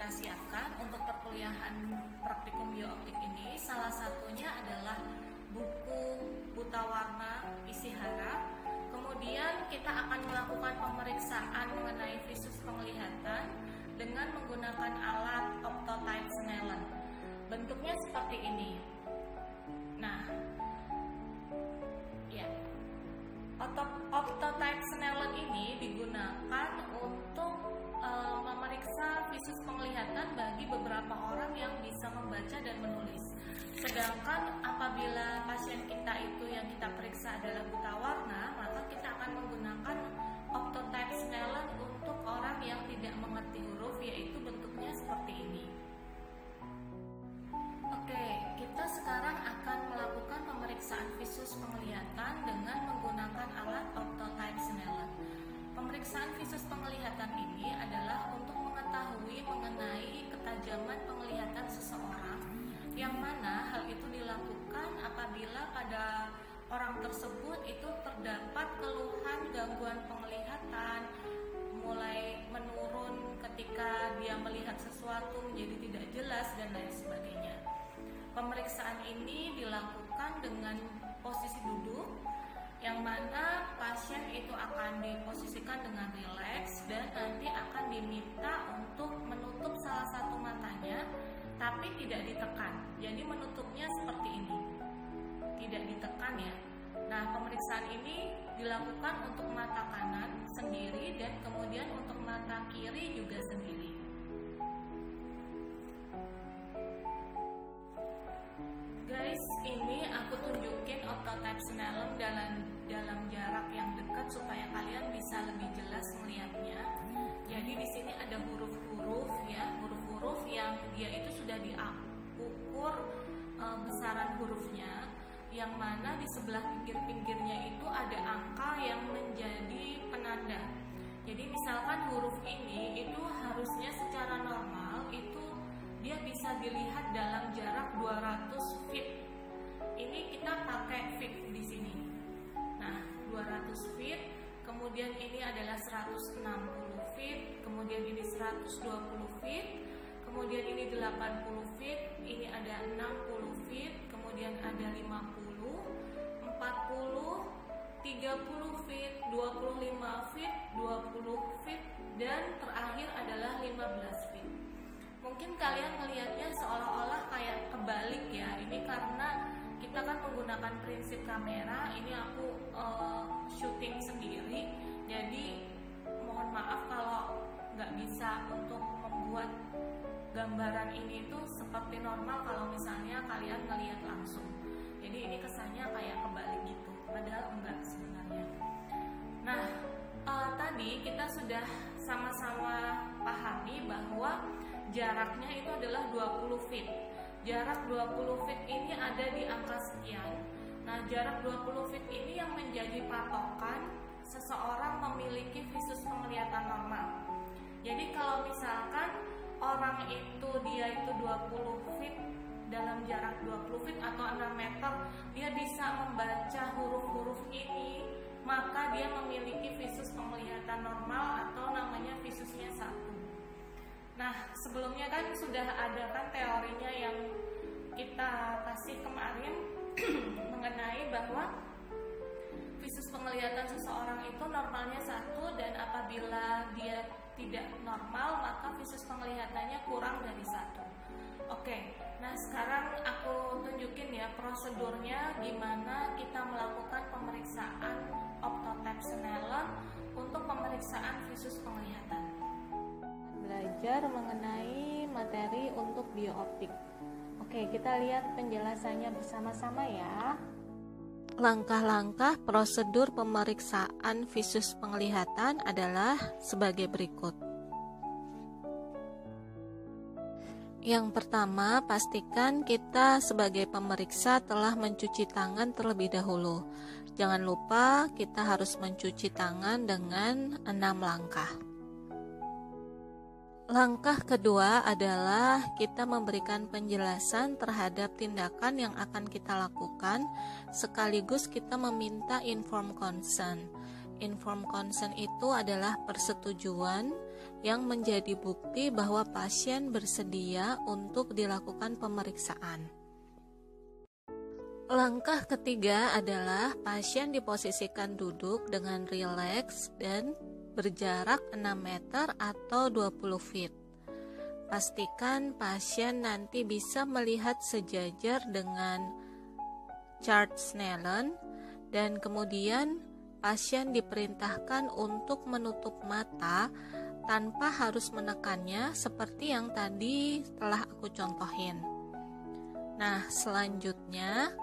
kita siapkan untuk perkuliahan praktikum biooptik ini, salah satunya adalah buku Buta Warna Isi Harap. Kemudian kita akan melakukan pemeriksaan mengenai visus penglihatan dengan menggunakan alat optotype Snellen. Bentuknya seperti ini. Nah, ya, optotype Snellen ini digunakan untuk memeriksa visus penglihatan bagi beberapa orang yang bisa membaca dan menulis. Sedangkan apabila pasien kita itu yang kita periksa adalah buta warna, maka kita akan menggunakan optotype Snellen untuk orang yang tidak mengerti huruf, yaitu bentuknya seperti ini. Oke, kita sekarang akan melakukan pemeriksaan visus penglihatan dengan menggunakan alat optotype Snellen. Pemeriksaan visus penglihatan ini adalah untuk mengetahui mengenai ketajaman penglihatan seseorang, yang mana hal itu dilakukan apabila pada orang tersebut itu terdapat keluhan gangguan penglihatan, mulai menurun ketika dia melihat sesuatu menjadi tidak jelas dan lain sebagainya. Pemeriksaan ini dilakukan dengan posisi duduk, yang mana pasien itu akan diposisikan dengan rileks dan nanti akan diminta untuk menutup salah satu matanya, tapi tidak ditekan. Jadi menutupnya seperti ini, tidak ditekan ya. Nah, pemeriksaan ini dilakukan untuk mata kanan sendiri dan kemudian untuk mata kiri juga sendiri. Guys, ini aku tunjukin optotype Snellen dalam jarak yang dekat supaya kalian bisa lebih jelas melihatnya. Jadi di sini ada huruf-huruf ya, huruf-huruf yang dia itu sudah diukur besaran hurufnya, yang mana di sebelah pinggir-pinggirnya itu ada angka yang menjadi penanda. Jadi misalkan huruf ini itu harusnya secara normal itu dia bisa dilihat dalam jarak 200 feet. Ini kita pakai feet di sini. Nah, 200 feet, kemudian ini adalah 160 feet, kemudian ini 120 feet, kemudian ini 80 feet, ini ada 60 feet, kemudian ada 50, 40, 30 feet, 25 feet, 20 feet, dan terakhir adalah 15 feet. Mungkin kalian melihatnya seolah-olah kayak kebalik ya. Ini karena kita kan menggunakan prinsip kamera. Ini aku syuting sendiri. Jadi mohon maaf kalau nggak bisa untuk membuat gambaran ini itu seperti normal kalau misalnya kalian ngelihat langsung. Jadi ini kesannya kayak kebalik gitu. Padahal enggak sebenarnya. Nah, tadi kita sudah sama-sama pahami bahwa jaraknya itu adalah 20 feet. Jarak 20 feet ini ada di angka sekian. Nah, jarak 20 feet ini yang menjadi patokan seseorang memiliki visus penglihatan normal. Jadi kalau misalkan orang itu dia itu 20 feet dalam jarak 20 feet atau 6 meter, dia bisa membaca huruf-huruf ini, maka dia memiliki visus penglihatan normal atau namanya visusnya 1. Nah, sebelumnya kan sudah ada kan teorinya yang kita kasih kemarin mengenai bahwa visus penglihatan seseorang itu normalnya 1, dan apabila dia tidak normal maka visus penglihatannya kurang dari 1. Oke, nah sekarang aku tunjukin ya prosedurnya gimana kita melakukan pemeriksaan optotype Snellen untuk pemeriksaan visus penglihatan. Belajar mengenai materi untuk biooptik. Oke, kita lihat penjelasannya bersama-sama ya. Langkah-langkah prosedur pemeriksaan visus penglihatan adalah sebagai berikut. Yang pertama, pastikan kita sebagai pemeriksa telah mencuci tangan terlebih dahulu. Jangan lupa kita harus mencuci tangan dengan 6 langkah. Langkah kedua adalah kita memberikan penjelasan terhadap tindakan yang akan kita lakukan, sekaligus kita meminta informed consent. Informed consent itu adalah persetujuan yang menjadi bukti bahwa pasien bersedia untuk dilakukan pemeriksaan. Langkah ketiga adalah pasien diposisikan duduk dengan rileks dan berjarak 6 meter atau 20 feet. Pastikan pasien nanti bisa melihat sejajar dengan chart Snellen, dan kemudian pasien diperintahkan untuk menutup mata tanpa harus menekannya seperti yang tadi telah aku contohin. Nah, selanjutnya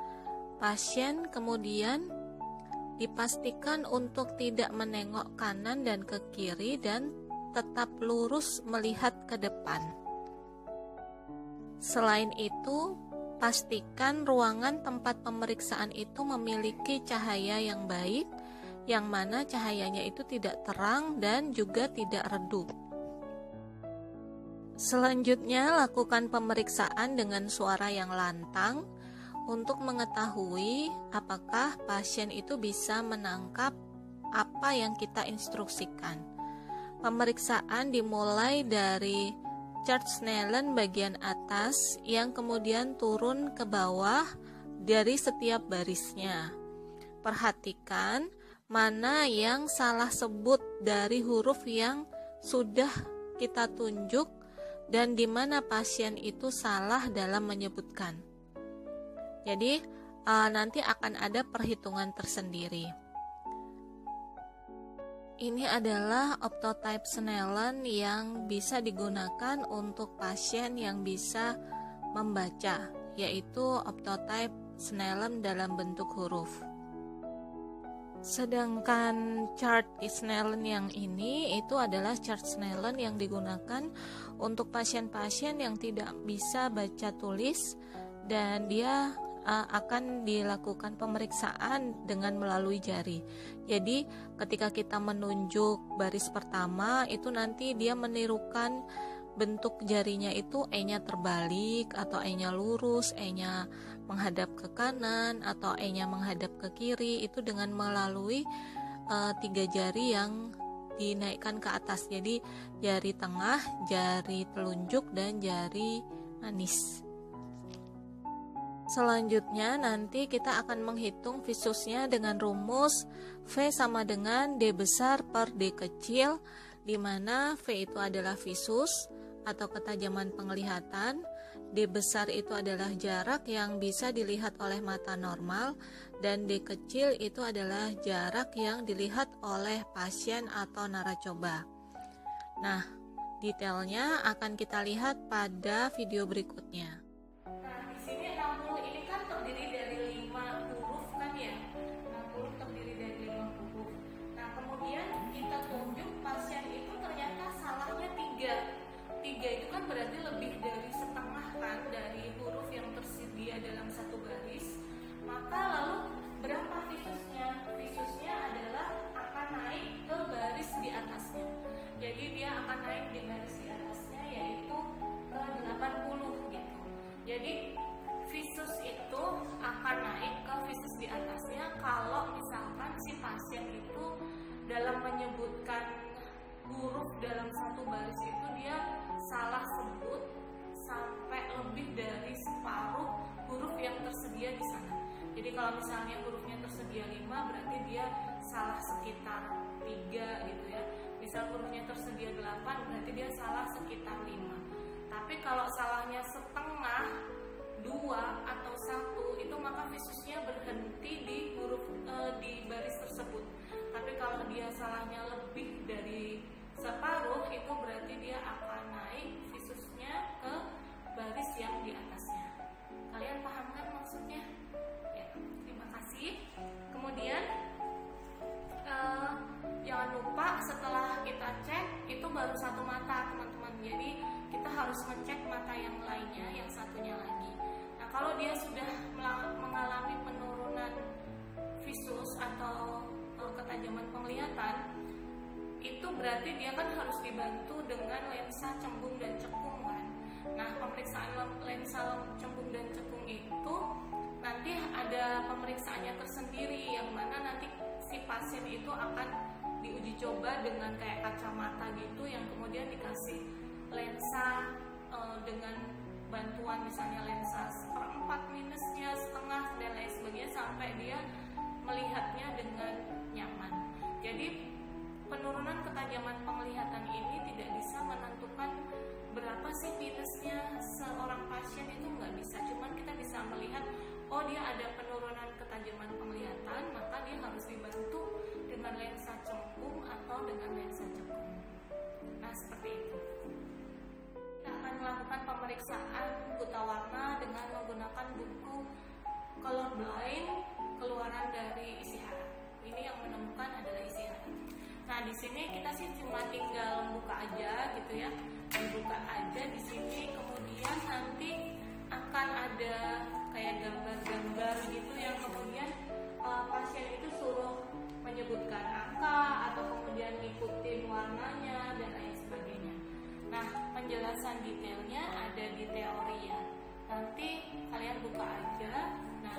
pasien kemudian dipastikan untuk tidak menengok kanan dan ke kiri dan tetap lurus melihat ke depan. Selain itu, pastikan ruangan tempat pemeriksaan itu memiliki cahaya yang baik, yang mana cahayanya itu tidak terang dan juga tidak redup. Selanjutnya, lakukan pemeriksaan dengan suara yang lantang untuk mengetahui apakah pasien itu bisa menangkap apa yang kita instruksikan. Pemeriksaan dimulai dari chart Snellen bagian atas yang kemudian turun ke bawah dari setiap barisnya. Perhatikan mana yang salah sebut dari huruf yang sudah kita tunjuk dan di mana pasien itu salah dalam menyebutkan. Jadi nanti akan ada perhitungan tersendiri. Ini adalah optotype Snellen yang bisa digunakan untuk pasien yang bisa membaca, yaitu optotype Snellen dalam bentuk huruf. Sedangkan chart Snellen yang ini itu adalah chart Snellen yang digunakan untuk pasien-pasien yang tidak bisa baca tulis dan dia akan dilakukan pemeriksaan dengan melalui jari. Jadi ketika kita menunjuk baris pertama itu nanti dia menirukan bentuk jarinya itu E-nya terbalik atau E-nya lurus, E-nya menghadap ke kanan atau E-nya menghadap ke kiri, itu dengan melalui 3 jari yang dinaikkan ke atas. Jadi jari tengah, jari telunjuk dan jari manis. Selanjutnya nanti kita akan menghitung visusnya dengan rumus V sama dengan D besar per D kecil, di mana V itu adalah visus atau ketajaman penglihatan, D besar itu adalah jarak yang bisa dilihat oleh mata normal, dan D kecil itu adalah jarak yang dilihat oleh pasien atau naracoba. Nah, detailnya akan kita lihat pada video berikutnya. Tiga itu kan berarti lebih dari setengah kan dari huruf yang tersedia dalam satu baris. Maka lalu berapa visusnya? Visusnya adalah akan naik ke baris di atasnya. Jadi dia akan naik di baris di atasnya yaitu ke 80 gitu. Jadi visus itu akan naik ke visus di atasnya kalau misalkan si pasien itu dalam menyebutkan huruf dalam satu baris itu dia salah sebut sampai lebih dari separuh huruf yang tersedia di sana. Jadi kalau misalnya hurufnya tersedia 5 berarti dia salah sekitar 3 gitu ya. Misal hurufnya tersedia 8 berarti dia salah sekitar 5. Tapi kalau salahnya setengah, 2 atau 1 itu maka visusnya berhenti di huruf di baris tersebut. Tapi kalau dia salahnya lebih dari separuh itu berarti dia akan naik visusnya ke baris yang di atasnya. Kalian paham kan maksudnya? Ya, terima kasih. Kemudian jangan lupa setelah kita cek itu baru satu mata teman-teman. Jadi kita harus ngecek mata yang lainnya, yang satunya lagi. Nah kalau dia sudah mengalami penurunan visus atau ketajaman penglihatan, itu berarti dia kan harus dibantu dengan lensa cembung dan cekung kan. Nah pemeriksaan lensa cembung dan cekung itu nanti ada pemeriksaannya tersendiri yang mana nanti si pasien itu akan diuji coba dengan kayak kacamata gitu yang kemudian dikasih lensa dengan bantuan misalnya lensa 1/4 minusnya, setengah dan lain sebagainya sampai dia melihatnya dengan nyaman. Jadi penurunan ketajaman penglihatan ini tidak bisa menentukan berapa sih minusnya seorang pasien, itu nggak bisa. Cuman kita bisa melihat oh dia ada penurunan ketajaman penglihatan, maka dia harus dibantu dengan lensa cengkung atau dengan lensa cekung. Nah seperti itu. Kita akan melakukan pemeriksaan buta warna dengan menggunakan buku colorblind keluaran dari isi harap. Ini yang menemukan adalah isi harap. Nah di sini kita sih cuma tinggal buka aja gitu ya, dibuka aja di sini, kemudian nanti akan ada kayak gambar-gambar gitu yang kemudian pasien itu suruh menyebutkan angka atau kemudian ngikutin warnanya dan lain sebagainya. Nah penjelasan detailnya ada di teori ya, nanti kalian buka aja. Nah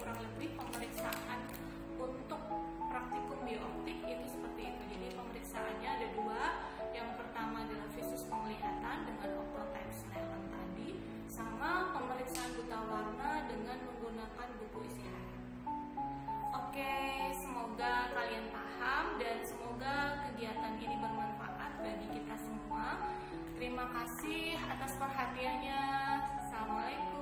kurang lebih pemeriksaan untuk praktikum biooptik itu seperti itu. Jadi pemeriksaannya ada dua. Yang pertama adalah visus penglihatan dengan optotype Snellen tadi, sama pemeriksaan buta warna dengan menggunakan buku isi harap. Oke, semoga kalian paham dan semoga kegiatan ini bermanfaat bagi kita semua. Terima kasih atas perhatiannya. Assalamualaikum.